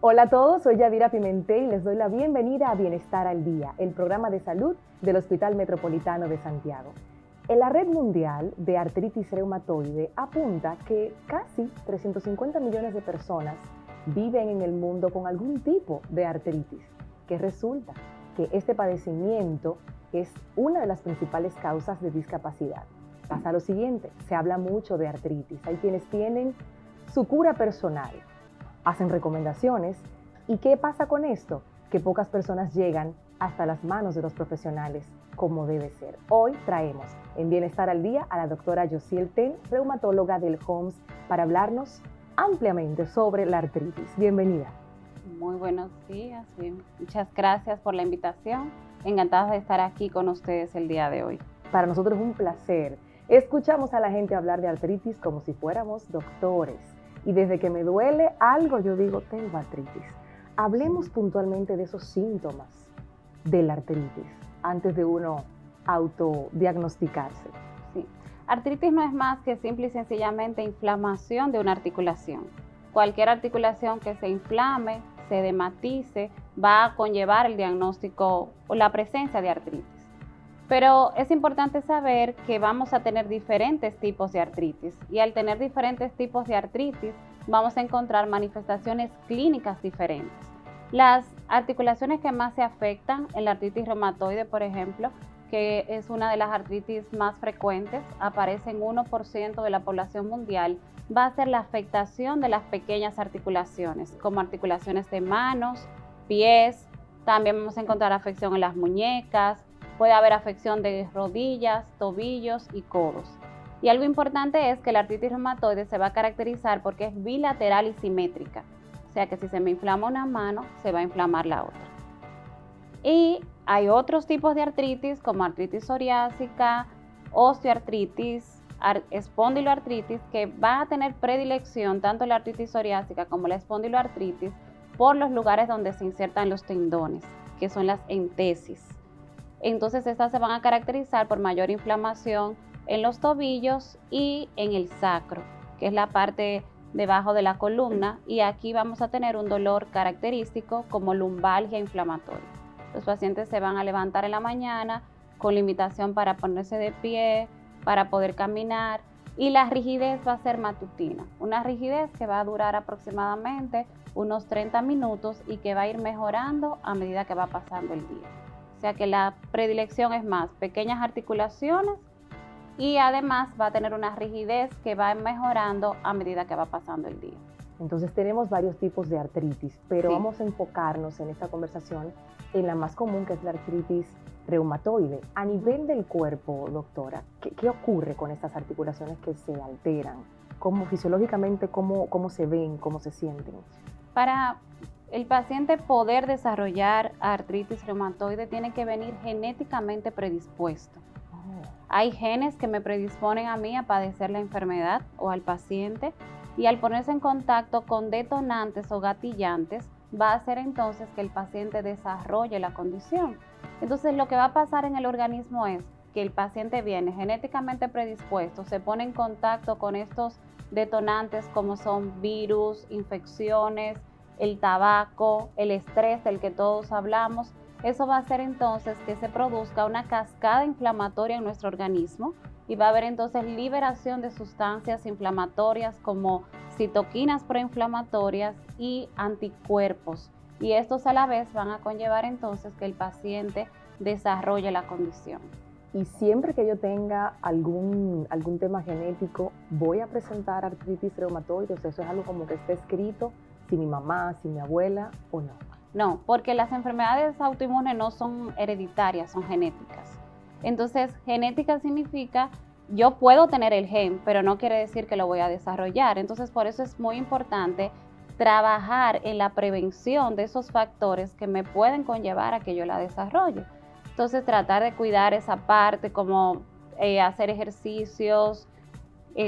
Hola a todos, soy Yadira Pimentel y les doy la bienvenida a Bienestar al Día, el programa de salud del Hospital Metropolitano de Santiago. En la Red Mundial de Artritis Reumatoide apunta que casi 350 millones de personas viven en el mundo con algún tipo de artritis, que resulta que este padecimiento es una de las principales causas de discapacidad. Pasa lo siguiente, se habla mucho de artritis, hay quienes tienen su cura personal, hacen recomendaciones. ¿Y qué pasa con esto? Que pocas personas llegan hasta las manos de los profesionales como debe ser. Hoy traemos en Bienestar al Día a la doctora Yosiel Ten, reumatóloga del HOMS, para hablarnos ampliamente sobre la artritis. Bienvenida. Muy buenos días, bien. Muchas gracias por la invitación. Encantada de estar aquí con ustedes el día de hoy. Para nosotros es un placer. Escuchamos a la gente hablar de artritis como si fuéramos doctores. Y desde que me duele algo, yo digo, tengo artritis. Hablemos puntualmente de esos síntomas de la artritis antes de uno autodiagnosticarse. Sí. Artritis no es más que simple y sencillamente inflamación de una articulación. Cualquier articulación que se inflame, se edematice, va a conllevar el diagnóstico o la presencia de artritis. Pero es importante saber que vamos a tener diferentes tipos de artritis y al tener diferentes tipos de artritis vamos a encontrar manifestaciones clínicas diferentes. Las articulaciones que más se afectan en la artritis reumatoide, por ejemplo, que es una de las artritis más frecuentes, aparece en 1% de la población mundial, va a ser la afectación de las pequeñas articulaciones, como articulaciones de manos, pies, también vamos a encontrar afección en las muñecas, puede haber afección de rodillas, tobillos y codos. Y algo importante es que la artritis reumatoide se va a caracterizar porque es bilateral y simétrica. O sea que si se me inflama una mano, se va a inflamar la otra. Y hay otros tipos de artritis como artritis psoriásica, osteoartritis, espondiloartritis, que van a tener predilección tanto la artritis psoriásica como la espondiloartritis por los lugares donde se insertan los tendones, que son las entesis. Entonces estas se van a caracterizar por mayor inflamación en los tobillos y en el sacro, que es la parte debajo de la columna, y aquí vamos a tener un dolor característico como lumbalgia inflamatoria. Los pacientes se van a levantar en la mañana con limitación para ponerse de pie, para poder caminar, y la rigidez va a ser matutina, una rigidez que va a durar aproximadamente unos 30 minutos y que va a ir mejorando a medida que va pasando el día. O sea que la predilección es más pequeñas articulaciones y además va a tener una rigidez que va mejorando a medida que va pasando el día. Entonces tenemos varios tipos de artritis, pero Sí. Vamos a enfocarnos en esta conversación en la más común, que es la artritis reumatoide. A nivel del cuerpo, doctora, ¿qué ocurre con estas articulaciones que se alteran? Fisiológicamente, cómo se ven, cómo se sienten? Para el paciente poder desarrollar artritis reumatoide tiene que venir genéticamente predispuesto. Hay genes que me predisponen a mí a padecer la enfermedad o al paciente, y al ponerse en contacto con detonantes o gatillantes va a hacer entonces que el paciente desarrolle la condición. Entonces lo que va a pasar en el organismo es que el paciente viene genéticamente predispuesto, se pone en contacto con estos detonantes como son virus, infecciones, el tabaco, el estrés del que todos hablamos. Eso va a hacer entonces que se produzca una cascada inflamatoria en nuestro organismo y va a haber entonces liberación de sustancias inflamatorias como citoquinas proinflamatorias y anticuerpos. Y estos a la vez van a conllevar entonces que el paciente desarrolle la condición. Y siempre que yo tenga algún tema genético, voy a presentar artritis reumatoide. O sea, eso es algo como que está escrito, si mi mamá, si mi abuela o no. No, porque las enfermedades autoinmunes no son hereditarias, son genéticas. Entonces, genética significa yo puedo tener el gen, pero no quiere decir que lo voy a desarrollar. Entonces, por eso es muy importante trabajar en la prevención de esos factores que me pueden conllevar a que yo la desarrolle. Entonces, tratar de cuidar esa parte como hacer ejercicios,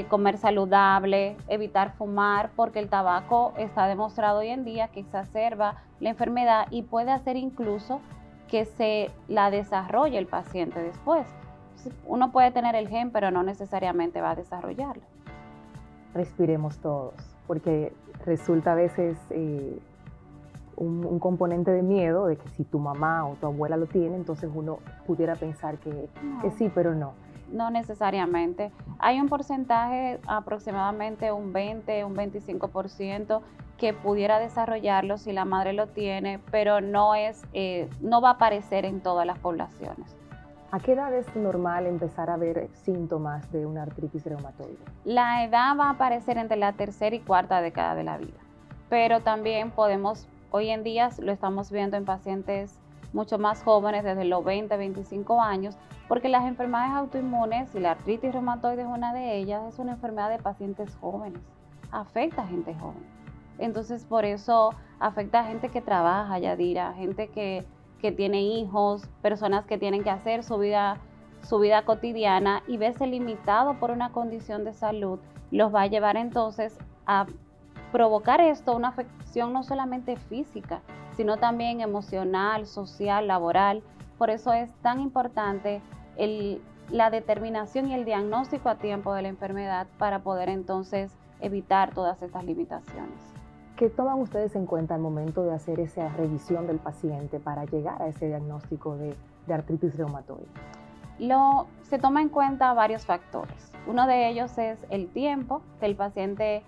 comer saludable, evitar fumar, porque el tabaco está demostrado hoy en día que exacerba la enfermedad y puede hacer incluso que se la desarrolle el paciente después. Uno puede tener el gen, pero no necesariamente va a desarrollarlo. Respiremos todos, porque resulta a veces un componente de miedo de que si tu mamá o tu abuela lo tiene, entonces uno pudiera pensar que sí, pero no. No necesariamente. Hay un porcentaje, aproximadamente un 20, un 25%, que pudiera desarrollarlo si la madre lo tiene, pero no va a aparecer en todas las poblaciones. ¿A qué edad es normal empezar a ver síntomas de una artritis reumatoide? La edad va a aparecer entre la tercera y cuarta década de la vida, pero también hoy en día lo estamos viendo en pacientes mucho más jóvenes, desde los 20, 25 años, porque las enfermedades autoinmunes, y la artritis reumatoide es una de ellas, es una enfermedad de pacientes jóvenes, afecta a gente joven. Entonces, por eso afecta a gente que trabaja, Yadira, gente que tiene hijos, personas que tienen que hacer su vida cotidiana, y verse limitado por una condición de salud los va a llevar entonces a provocar una afección no solamente física, sino también emocional, social, laboral. Por eso es tan importante la determinación y el diagnóstico a tiempo de la enfermedad para poder entonces evitar todas estas limitaciones. ¿Qué toman ustedes en cuenta al momento de hacer esa revisión del paciente para llegar a ese diagnóstico de artritis reumatoide? Se toma en cuenta varios factores. Uno de ellos es el tiempo, que el paciente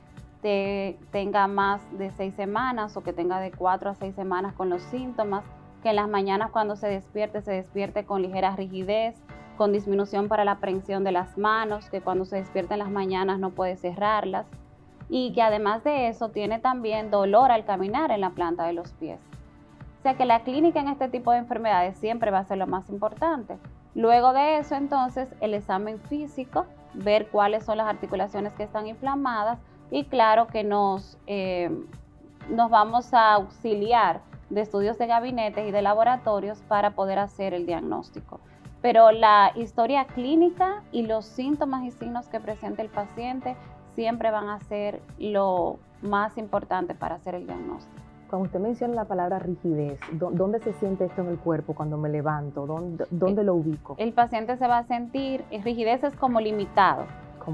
tenga más de 6 semanas o que tenga de 4 a 6 semanas con los síntomas, que en las mañanas cuando se despierte con ligera rigidez, con disminución para la aprehensión de las manos, que cuando se despierta en las mañanas no puede cerrarlas, y que además de eso tiene también dolor al caminar en la planta de los pies. O sea que la clínica en este tipo de enfermedades siempre va a ser lo más importante. Luego de eso, entonces, el examen físico, ver cuáles son las articulaciones que están inflamadas, y claro que nos vamos a auxiliar de estudios de gabinetes y de laboratorios para poder hacer el diagnóstico. Pero la historia clínica y los síntomas y signos que presenta el paciente siempre van a ser lo más importante para hacer el diagnóstico. Cuando usted menciona la palabra rigidez, ¿dónde se siente esto en el cuerpo cuando me levanto? ¿Dónde lo ubico? El paciente se va a sentir, rigidez es como limitado,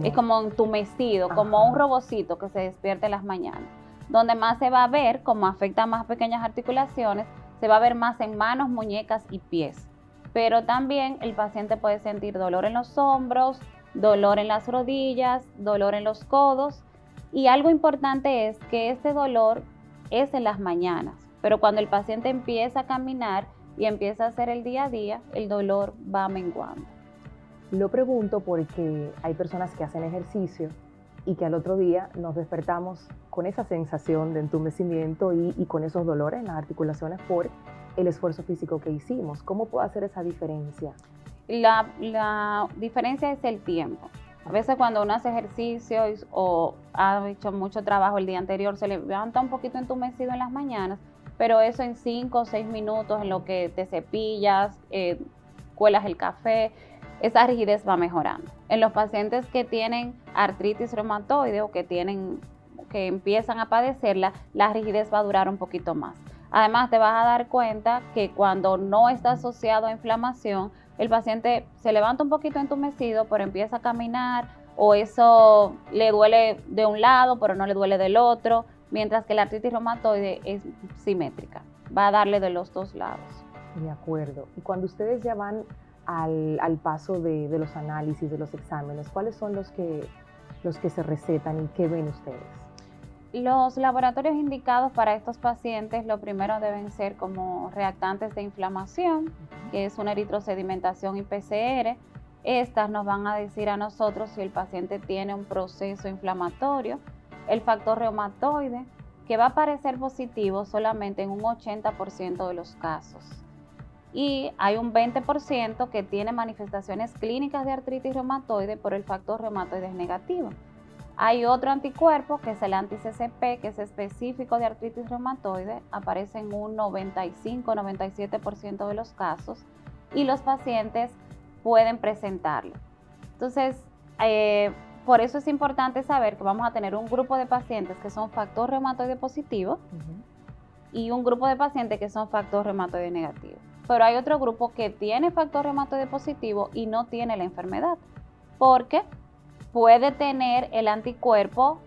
es como entumecido, como un robocito que se despierta en las mañanas. Donde más se va a ver, como afecta a más pequeñas articulaciones, se va a ver más en manos, muñecas y pies. Pero también el paciente puede sentir dolor en los hombros, dolor en las rodillas, dolor en los codos, y algo importante es que este dolor es en las mañanas, pero cuando el paciente empieza a caminar y empieza a hacer el día a día, el dolor va menguando. Lo pregunto porque hay personas que hacen ejercicio y que al otro día nos despertamos con esa sensación de entumecimiento y con esos dolores en las articulaciones por el esfuerzo físico que hicimos. ¿Cómo puedo hacer esa diferencia? La diferencia es el tiempo. A veces cuando uno hace ejercicio o ha hecho mucho trabajo el día anterior, se levanta un poquito entumecido en las mañanas, pero eso en 5 o 6 minutos, en lo que te cepillas, cuelas el café, esa rigidez va mejorando. En los pacientes que tienen artritis reumatoide o que empiezan a padecerla, la rigidez va a durar un poquito más. Además, te vas a dar cuenta que cuando no está asociado a inflamación, el paciente se levanta un poquito entumecido, pero empieza a caminar, o eso le duele de un lado, pero no le duele del otro, mientras que la artritis reumatoide es simétrica, va a darle de los dos lados. De acuerdo. Y cuando ustedes ya van al paso de los análisis, de los exámenes, ¿cuáles son los que se recetan y qué ven ustedes? Los laboratorios indicados para estos pacientes, lo primero deben ser como reactantes de inflamación, que es una eritrosedimentación y PCR. Estas nos van a decir a nosotros si el paciente tiene un proceso inflamatorio. El factor reumatoide, que va a aparecer positivo solamente en un 80% de los casos. Y hay un 20% que tiene manifestaciones clínicas de artritis reumatoide, pero el factor reumatoide es negativo. Hay otro anticuerpo que es el anti-CCP, que es específico de artritis reumatoide, aparece en un 95-97% de los casos y los pacientes pueden presentarlo. Entonces, por eso es importante saber que vamos a tener un grupo de pacientes que son factor reumatoide positivo y un grupo de pacientes que son factor reumatoide negativo. Pero hay otro grupo que tiene factor reumatoide positivo y no tiene la enfermedad, porque puede tener el anticuerpo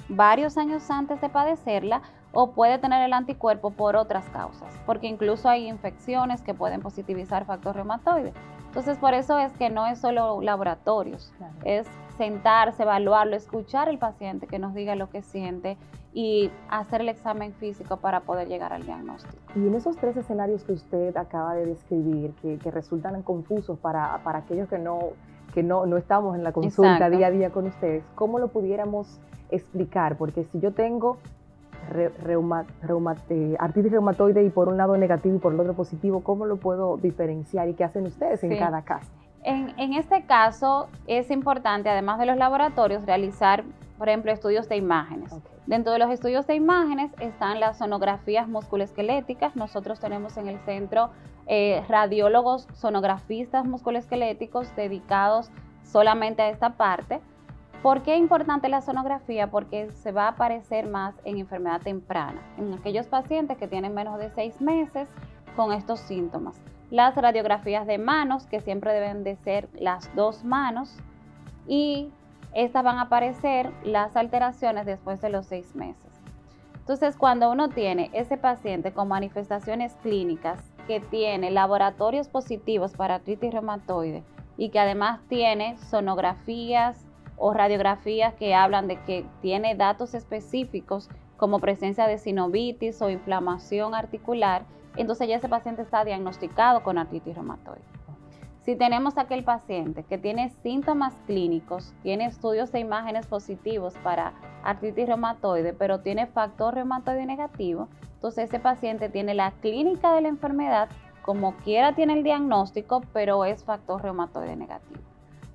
varios años antes de padecerla o puede tener el anticuerpo por otras causas, porque incluso hay infecciones que pueden positivizar factor reumatoide. Entonces, por eso es que no es solo laboratorios, claro, es sentarse, evaluarlo, escuchar al paciente que nos diga lo que siente y hacer el examen físico para poder llegar al diagnóstico. Y en esos 3 escenarios que usted acaba de describir, que resultan confusos para aquellos que no estamos en la consulta, exacto, día a día con ustedes, ¿cómo lo pudiéramos explicar? Porque si yo tengo artritis reumatoide y por un lado negativo y por el otro positivo, ¿cómo lo puedo diferenciar y qué hacen ustedes en cada caso? En este caso es importante, además de los laboratorios, realizar, por ejemplo, estudios de imágenes. Okay. Dentro de los estudios de imágenes están las sonografías musculoesqueléticas. Nosotros tenemos en el centro radiólogos sonografistas musculoesqueléticos dedicados solamente a esta parte. ¿Por qué es importante la sonografía? Porque se va a aparecer más en enfermedad temprana, en aquellos pacientes que tienen menos de 6 meses con estos síntomas. Las radiografías de manos, que siempre deben de ser las 2 manos, y estas van a aparecer las alteraciones después de los 6 meses. Entonces, cuando uno tiene ese paciente con manifestaciones clínicas, que tiene laboratorios positivos para artritis reumatoide y que además tiene sonografías o radiografías que hablan de que tiene datos específicos como presencia de sinovitis o inflamación articular, entonces ya ese paciente está diagnosticado con artritis reumatoide. Si tenemos aquel paciente que tiene síntomas clínicos, tiene estudios de imágenes positivos para artritis reumatoide, pero tiene factor reumatoide negativo, entonces ese paciente tiene la clínica de la enfermedad, como quiera tiene el diagnóstico, pero es factor reumatoide negativo.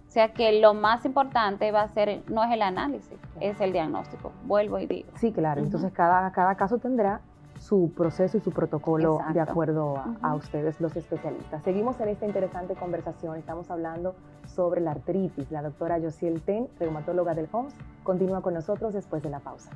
O sea que lo más importante va a ser, no es el análisis, es el diagnóstico. Vuelvo y digo. Sí, claro. Entonces cada caso tendrá su proceso y su protocolo. Exacto. De acuerdo a ustedes, los especialistas. Seguimos en esta interesante conversación. Estamos hablando sobre la artritis. La doctora Yosiel Ten, reumatóloga del HOMS, continúa con nosotros después de la pausa.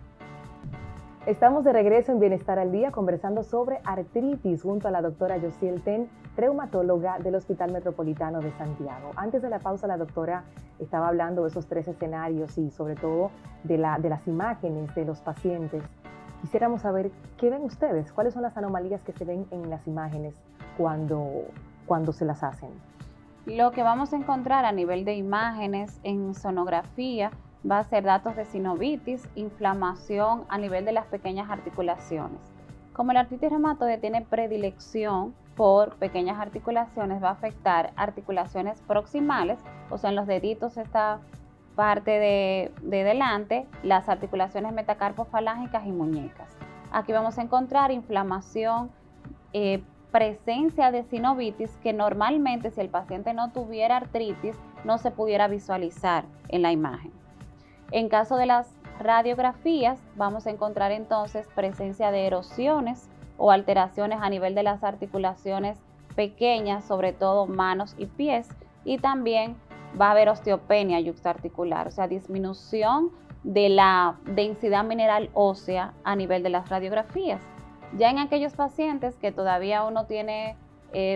Estamos de regreso en Bienestar al Día conversando sobre artritis junto a la doctora Yosiel Ten, reumatóloga del Hospital Metropolitano de Santiago. Antes de la pausa, la doctora estaba hablando de esos 3 escenarios y sobre todo de las imágenes de los pacientes. Quisiéramos saber qué ven ustedes, cuáles son las anomalías que se ven en las imágenes cuando se las hacen. Lo que vamos a encontrar a nivel de imágenes en sonografía va a ser datos de sinovitis, inflamación a nivel de las pequeñas articulaciones. Como la artritis reumatoide tiene predilección por pequeñas articulaciones, va a afectar articulaciones proximales, o sea, en los deditos esta parte de delante, las articulaciones metacarpofalángicas y muñecas. Aquí vamos a encontrar inflamación, presencia de sinovitis, que normalmente si el paciente no tuviera artritis, no se pudiera visualizar en la imagen. En caso de las radiografías, vamos a encontrar entonces presencia de erosiones o alteraciones a nivel de las articulaciones pequeñas, sobre todo manos y pies, y también va a haber osteopenia yuxtaarticular, o sea, disminución de la densidad mineral ósea a nivel de las radiografías. Ya en aquellos pacientes que todavía uno tiene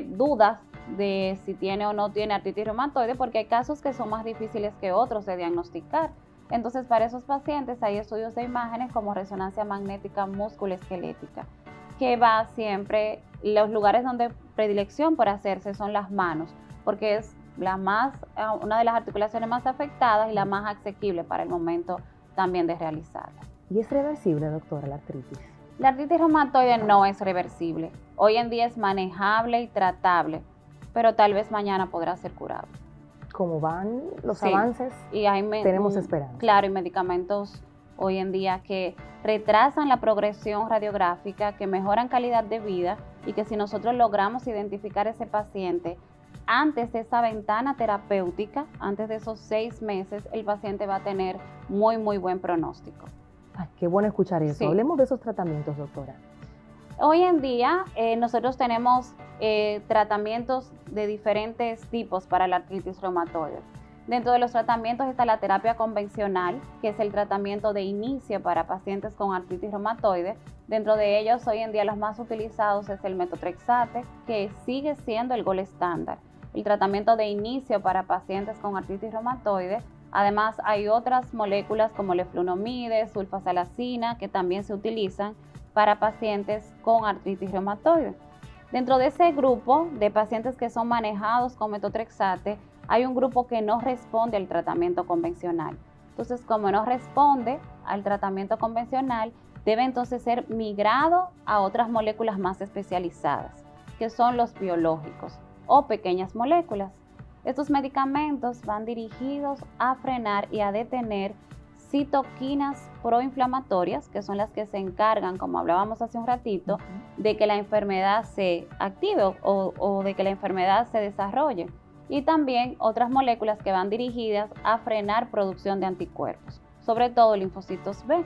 dudas de si tiene o no tiene artritis reumatoide, porque hay casos que son más difíciles que otros de diagnosticar. Entonces, para esos pacientes hay estudios de imágenes como resonancia magnética musculoesquelética, que va siempre, los lugares donde predilección por hacerse son las manos, porque es una de las articulaciones más afectadas y la más asequible para el momento también de realizarla. ¿Y es reversible, doctora, la artritis? La artritis reumatoide no es reversible. Hoy en día es manejable y tratable, pero tal vez mañana podrá ser curable. Como van los avances, y tenemos esperanza. Claro, y medicamentos hoy en día que retrasan la progresión radiográfica, que mejoran calidad de vida y que si nosotros logramos identificar ese paciente antes de esa ventana terapéutica, antes de esos 6 meses, el paciente va a tener muy, muy buen pronóstico. Ay, qué bueno escuchar eso. Sí. Hablemos de esos tratamientos, doctora. Hoy en día nosotros tenemos tratamientos de diferentes tipos para la artritis reumatoide. Dentro de los tratamientos está la terapia convencional, que es el tratamiento de inicio para pacientes con artritis reumatoide. Dentro de ellos, hoy en día los más utilizados es el metotrexate, que sigue siendo el gold estándar. El tratamiento de inicio para pacientes con artritis reumatoide. Además, hay otras moléculas como leflunomide, sulfasalacina, que también se utilizan para pacientes con artritis reumatoide. Dentro de ese grupo de pacientes que son manejados con metotrexate, hay un grupo que no responde al tratamiento convencional. Entonces, como no responde al tratamiento convencional, debe entonces ser migrado a otras moléculas más especializadas, que son los biológicos o pequeñas moléculas. Estos medicamentos van dirigidos a frenar y a detener citoquinas proinflamatorias, que son las que se encargan, como hablábamos hace un ratito, de que la enfermedad se active o de que la enfermedad se desarrolle. Y también otras moléculas que van dirigidas a frenar producción de anticuerpos, sobre todo linfocitos B.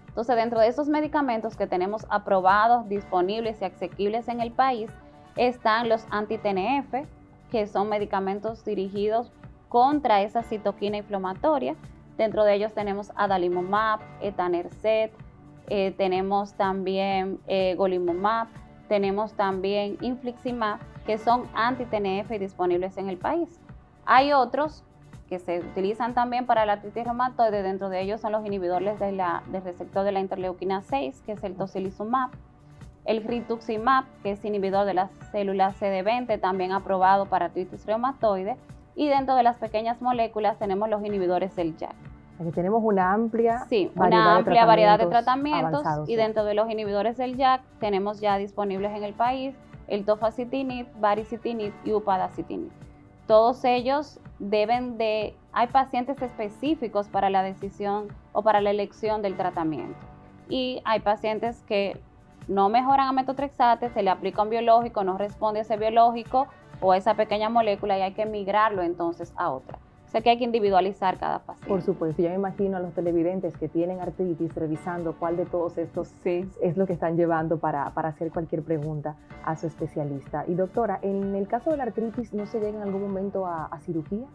Entonces, dentro de esos medicamentos que tenemos aprobados, disponibles y asequibles en el país, están los anti-TNF, que son medicamentos dirigidos contra esa citoquina inflamatoria. Dentro de ellos tenemos adalimumab, etanercept, tenemos también golimumab, tenemos también infliximab, que son anti-TNF y disponibles en el país. Hay otros que se utilizan también para la artritis reumatoide, dentro de ellos son los inhibidores del receptor de la interleuquina 6, que es el tocilizumab, el rituximab, que es inhibidor de las células CD20, también aprobado para artritis reumatoide, y dentro de las pequeñas moléculas tenemos los inhibidores del JAK. Aquí tenemos una amplia, variedad de tratamientos y dentro de los inhibidores del JAK tenemos ya disponibles en el país el tofacitinib, baricitinib y upadacitinib. Todos ellos hay pacientes específicos para la decisión o para la elección del tratamiento. Y hay pacientes que no mejoran a metotrexate, se le aplica un biológico, no responde a ese biológico o a esa pequeña molécula y hay que migrarlo entonces a otra. O sea que hay que individualizar cada paciente. Por supuesto, yo me imagino a los televidentes que tienen artritis revisando cuál de todos estos es lo que están llevando para hacer cualquier pregunta a su especialista. Y doctora, en el caso de la artritis, ¿no se llega en algún momento a cirugía?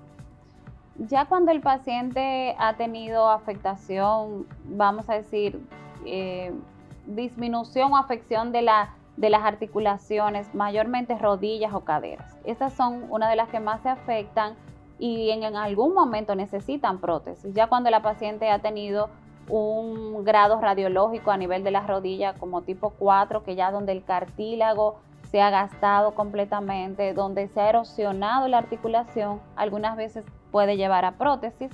Ya cuando el paciente ha tenido afectación, vamos a decir, disminución o afección de las articulaciones, mayormente rodillas o caderas. Estas son una de las que más se afectan y en algún momento necesitan prótesis. Ya cuando la paciente ha tenido un grado radiológico a nivel de la rodilla como tipo 4, que ya donde el cartílago se ha gastado completamente, donde se ha erosionado la articulación, algunas veces puede llevar a prótesis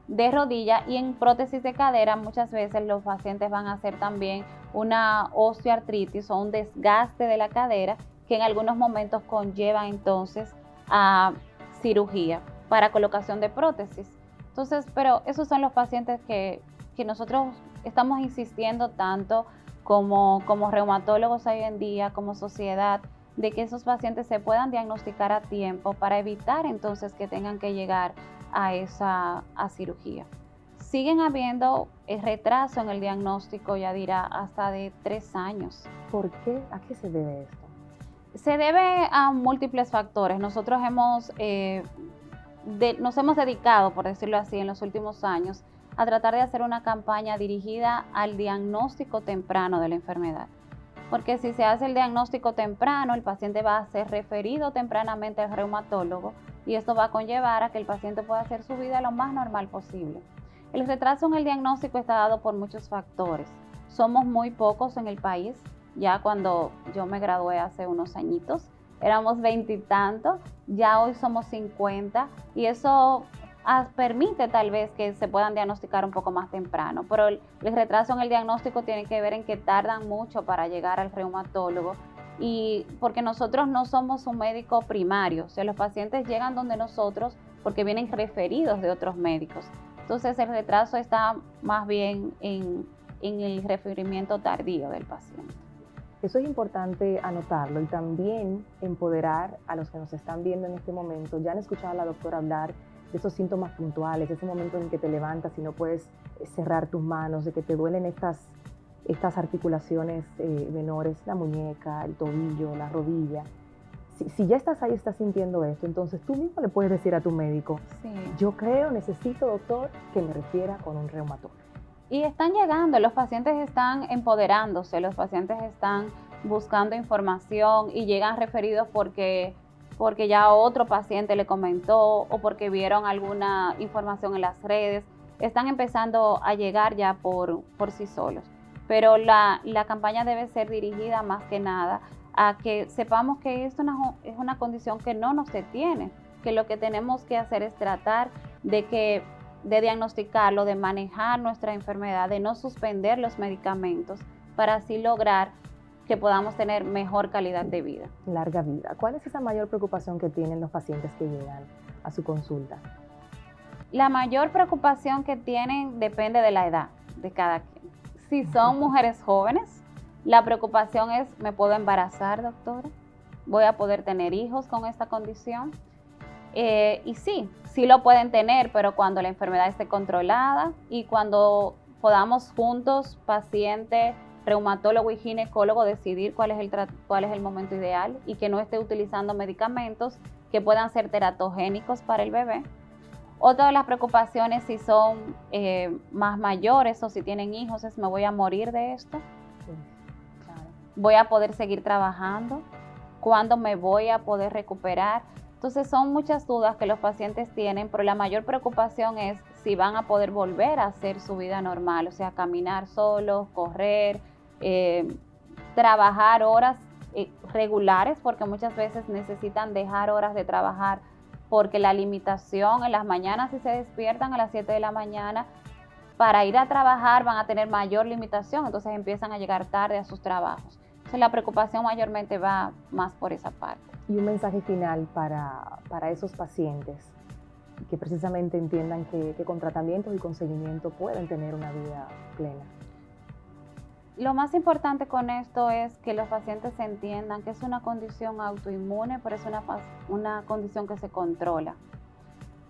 de rodilla, y en prótesis de cadera muchas veces los pacientes van a hacer también una osteoartritis o un desgaste de la cadera que en algunos momentos conlleva entonces a cirugía para colocación de prótesis. Entonces, pero esos son los pacientes que nosotros estamos insistiendo tanto como reumatólogos hoy en día, como sociedad, de que esos pacientes se puedan diagnosticar a tiempo para evitar entonces que tengan que llegar a cirugía. Siguen habiendo retraso en el diagnóstico, ya dirá, hasta de 3 años. ¿Por qué? ¿A qué se debe esto? Se debe a múltiples factores. Nosotros nos hemos dedicado, por decirlo así, en los últimos años a tratar de hacer una campaña dirigida al diagnóstico temprano de la enfermedad. Porque si se hace el diagnóstico temprano, el paciente va a ser referido tempranamente al reumatólogo y esto va a conllevar a que el paciente pueda hacer su vida lo más normal posible. El retraso en el diagnóstico está dado por muchos factores. Somos muy pocos en el país. Ya cuando yo me gradué hace unos añitos, éramos 20 y tantos, ya hoy somos 50 y eso permite tal vez que se puedan diagnosticar un poco más temprano, pero el retraso en el diagnóstico tiene que ver en que tardan mucho para llegar al reumatólogo y porque nosotros no somos un médico primario, o sea, los pacientes llegan donde nosotros porque vienen referidos de otros médicos. Entonces el retraso está más bien en el referimiento tardío del paciente. Eso es importante anotarlo y también empoderar a los que nos están viendo en este momento. Ya han escuchado a la doctora hablar de esos síntomas puntuales, ese momento en que te levantas y no puedes cerrar tus manos, de que te duelen estas articulaciones menores, la muñeca, el tobillo, la rodilla. Si ya estás ahí, estás sintiendo esto, entonces tú mismo le puedes decir a tu médico, sí, yo necesito, doctor, que me refiera con un reumatólogo. Y están llegando, los pacientes están empoderándose, los pacientes están buscando información y llegan referidos porque ya otro paciente le comentó o porque vieron alguna información en las redes. Están empezando a llegar ya por sí solos. pero la campaña debe ser dirigida más que nada a que sepamos que es una condición que no nos detiene, que lo que tenemos que hacer es tratar de diagnosticarlo, de manejar nuestra enfermedad, de no suspender los medicamentos para así lograr que podamos tener mejor calidad de vida. Larga vida. ¿Cuál es esa mayor preocupación que tienen los pacientes que llegan a su consulta? La mayor preocupación que tienen depende de la edad de cada quien. Si son mujeres jóvenes, la preocupación es, ¿me puedo embarazar, doctora? ¿Voy a poder tener hijos con esta condición? Y sí lo pueden tener, pero cuando la enfermedad esté controlada y cuando podamos juntos, paciente, reumatólogo y ginecólogo, decidir cuál es el momento ideal y que no esté utilizando medicamentos que puedan ser teratogénicos para el bebé. Otra de las preocupaciones, si son más mayores o si tienen hijos, es, ¿me voy a morir de esto? Sí, claro. ¿Voy a poder seguir trabajando? ¿Cuándo me voy a poder recuperar? Entonces son muchas dudas que los pacientes tienen, pero la mayor preocupación es si van a poder volver a hacer su vida normal, o sea, caminar solos, correr, trabajar horas regulares, porque muchas veces necesitan dejar horas de trabajar porque la limitación en las mañanas, si se despiertan a las 7 de la mañana, para ir a trabajar van a tener mayor limitación, entonces empiezan a llegar tarde a sus trabajos. Entonces la preocupación mayormente va más por esa parte. Y un mensaje final para esos pacientes que precisamente entiendan que con tratamientos y con seguimiento pueden tener una vida plena. Lo más importante con esto es que los pacientes entiendan que es una condición autoinmune, pero es una condición que se controla.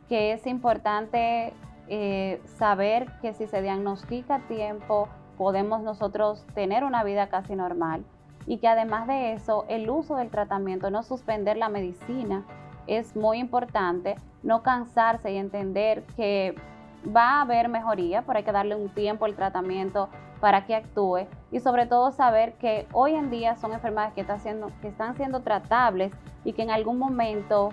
Que es importante saber que si se diagnostica a tiempo, podemos nosotros tener una vida casi normal. Y que además de eso, el uso del tratamiento, no suspender la medicina, es muy importante. No cansarse y entender que va a haber mejoría, pero hay que darle un tiempo al tratamiento para que actúe. Y sobre todo saber que hoy en día son enfermedades que están siendo tratables y que en algún momento,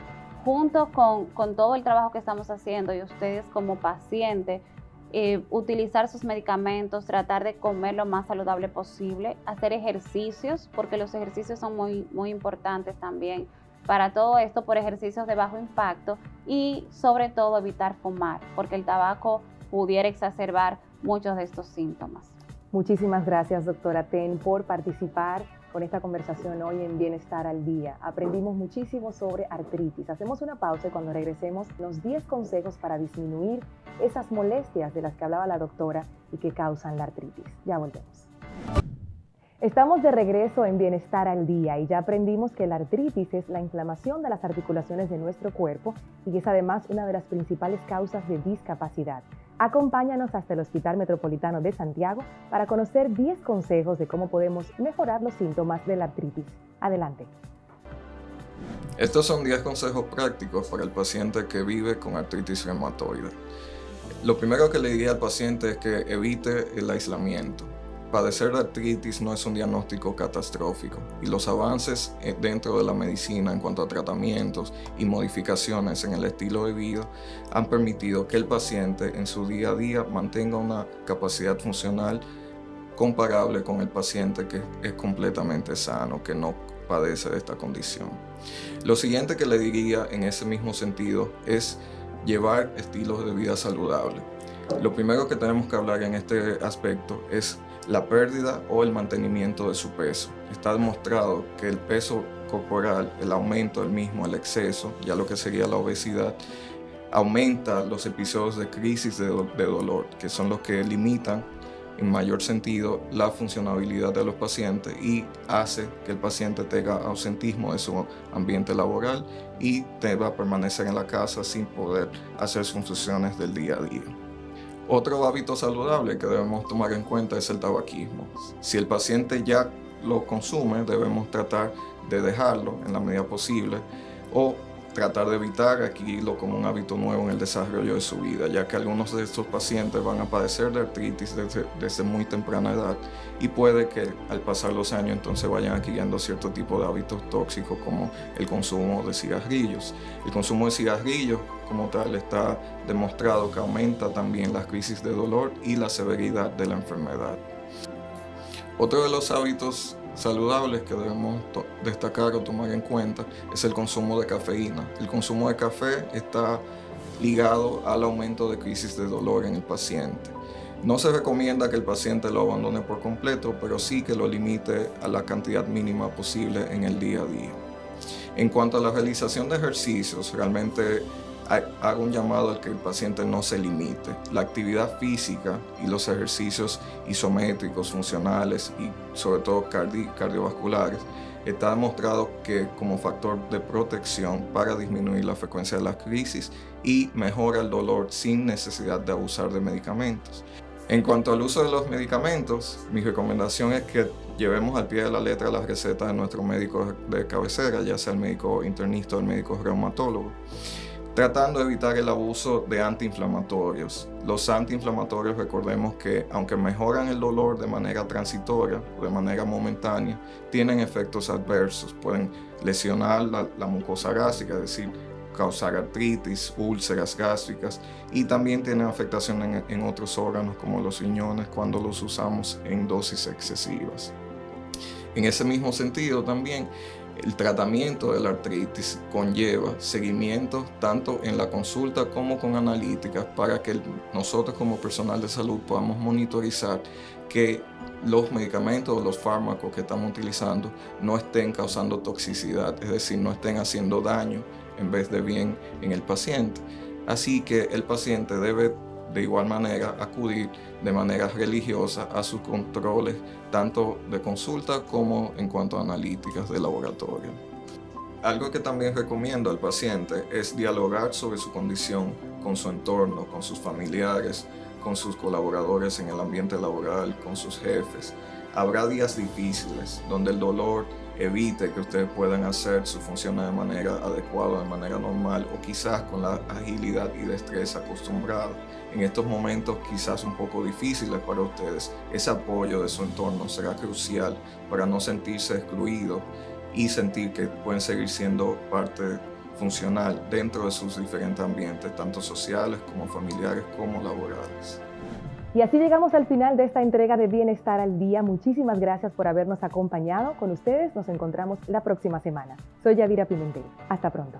junto con todo el trabajo que estamos haciendo y ustedes como pacientes, utilizar sus medicamentos, tratar de comer lo más saludable posible, hacer ejercicios, porque los ejercicios son muy, muy importantes también para todo esto, por ejercicios de bajo impacto, y sobre todo evitar fumar, porque el tabaco pudiera exacerbar muchos de estos síntomas. Muchísimas gracias, doctora Ten, por participar con esta conversación hoy en Bienestar al Día. Aprendimos muchísimo sobre artritis. Hacemos una pausa y cuando regresemos, los 10 consejos para disminuir esas molestias de las que hablaba la doctora y que causan la artritis. Ya volvemos. Estamos de regreso en Bienestar al Día y ya aprendimos que la artritis es la inflamación de las articulaciones de nuestro cuerpo y es además una de las principales causas de discapacidad. Acompáñanos hasta el Hospital Metropolitano de Santiago para conocer 10 consejos de cómo podemos mejorar los síntomas de la artritis. Adelante. Estos son 10 consejos prácticos para el paciente que vive con artritis reumatoide. Lo primero que le diría al paciente es que evite el aislamiento. Padecer de artritis no es un diagnóstico catastrófico y los avances dentro de la medicina en cuanto a tratamientos y modificaciones en el estilo de vida han permitido que el paciente en su día a día mantenga una capacidad funcional comparable con el paciente que es completamente sano, que no padece de esta condición. Lo siguiente que le diría en ese mismo sentido es llevar estilos de vida saludables. Lo primero que tenemos que hablar en este aspecto es la pérdida o el mantenimiento de su peso. Está demostrado que el peso corporal, el aumento del mismo, el exceso, ya lo que sería la obesidad, aumenta los episodios de crisis de dolor, que son los que limitan en mayor sentido la funcionabilidad de los pacientes y hace que el paciente tenga ausentismo de su ambiente laboral y deba permanecer en la casa sin poder hacer sus funciones del día a día. Otro hábito saludable que debemos tomar en cuenta es el tabaquismo. Si el paciente ya lo consume, debemos tratar de dejarlo en la medida posible o tratar de evitar adquirirlo como un hábito nuevo en el desarrollo de su vida, ya que algunos de estos pacientes van a padecer de artritis desde muy temprana edad y puede que al pasar los años entonces vayan adquiriendo cierto tipo de hábitos tóxicos como el consumo de cigarrillos. El consumo de cigarrillos como tal está demostrado que aumenta también las crisis de dolor y la severidad de la enfermedad. Otro de los hábitos saludables que debemos destacar o tomar en cuenta es el consumo de cafeína. El consumo de café está ligado al aumento de crisis de dolor en el paciente. No se recomienda que el paciente lo abandone por completo, pero sí que lo limite a la cantidad mínima posible en el día a día. En cuanto a la realización de ejercicios, realmente hago un llamado al que el paciente no se limite. La actividad física y los ejercicios isométricos, funcionales y sobre todo cardiovasculares está demostrado que como factor de protección para disminuir la frecuencia de las crisis y mejora el dolor sin necesidad de abusar de medicamentos. En cuanto al uso de los medicamentos, mi recomendación es que llevemos al pie de la letra las recetas de nuestro médico de cabecera, ya sea el médico internista o el médico reumatólogo, tratando de evitar el abuso de antiinflamatorios. Los antiinflamatorios, recordemos que aunque mejoran el dolor de manera transitoria o de manera momentánea, tienen efectos adversos, pueden lesionar la mucosa gástrica, es decir, causar artritis, úlceras gástricas, y también tienen afectación en otros órganos como los riñones cuando los usamos en dosis excesivas. En ese mismo sentido también, el tratamiento de la artritis conlleva seguimiento tanto en la consulta como con analíticas para que nosotros como personal de salud podamos monitorizar que los medicamentos o los fármacos que estamos utilizando no estén causando toxicidad, es decir, no estén haciendo daño en vez de bien en el paciente. Así que el paciente debe de igual manera acudir de manera religiosa a sus controles tanto de consulta como en cuanto a analíticas de laboratorio. Algo que también recomiendo al paciente es dialogar sobre su condición con su entorno, con sus familiares, con sus colaboradores en el ambiente laboral, con sus jefes. Habrá días difíciles donde el dolor evite que ustedes puedan hacer sus funciones de manera adecuada, de manera normal o quizás con la agilidad y destreza acostumbrada. En estos momentos quizás un poco difíciles para ustedes, ese apoyo de su entorno será crucial para no sentirse excluidos y sentir que pueden seguir siendo parte funcional dentro de sus diferentes ambientes, tanto sociales como familiares como laborales. Y así llegamos al final de esta entrega de Bienestar al Día. Muchísimas gracias por habernos acompañado. Con ustedes nos encontramos la próxima semana. Soy Yadira Pimentel. Hasta pronto.